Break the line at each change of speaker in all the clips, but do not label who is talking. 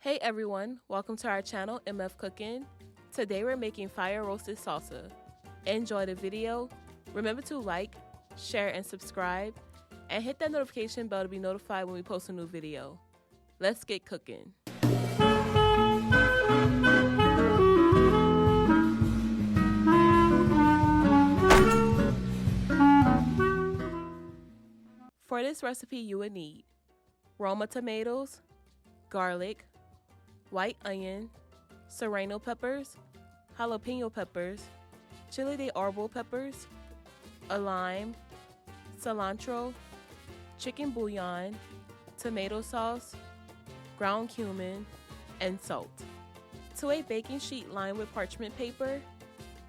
Hey everyone, welcome to our channel MF Cooking. Today we're making fire roasted salsa. Enjoy the video. Remember to like, share, and subscribe, and hit that notification bell to be notified when we post a new video. Let's get cooking. For this recipe you would need Roma tomatoes, garlic, white onion, Serrano peppers, Jalapeño peppers, Chile de Arbol peppers, a lime, cilantro, chicken bouillon, tomato sauce, ground cumin, and salt. To a baking sheet lined with parchment paper,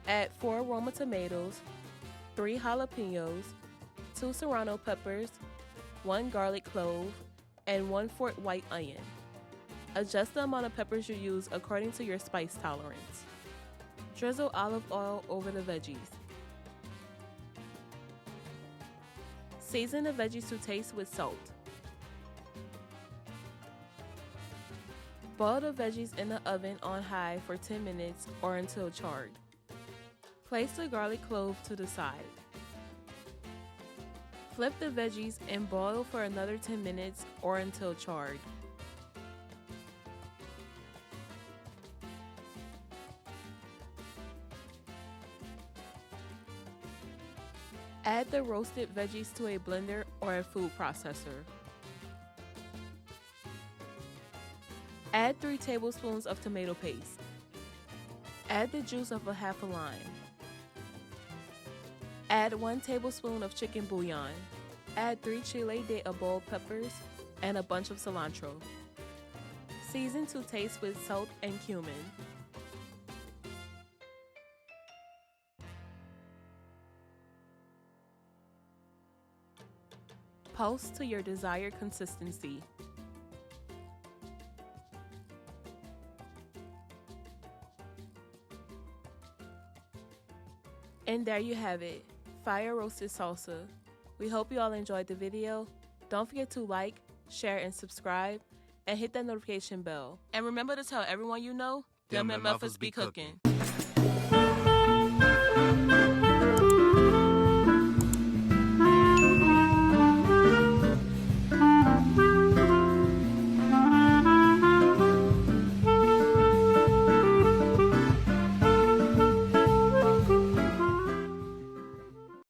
add 4 Roma tomatoes, 3 jalapeños, 2 Serrano peppers, 1 garlic clove, and 1/4 white onion. Adjust the amount of peppers you use according to your spice tolerance. Drizzle olive oil over the veggies. Season the veggies to taste with salt. Boil the veggies in the oven on high for 10 minutes or until charred. Place the garlic clove to the side. Flip the veggies and boil for another 10 minutes or until charred. Add the roasted veggies to a blender or a food processor. Add 3 tablespoons of tomato paste. Add the juice of a half a lime. Add 1 tablespoon of chicken bouillon. Add 3 Chile de Arbol peppers and a bunch of cilantro. Season to taste with salt and cumin. Pulse to your desired consistency. And there you have it, fire roasted salsa. We hope you all enjoyed the video. Don't forget to like, share, and subscribe, and hit that notification bell. And remember to tell everyone you know, them MFers be cooking.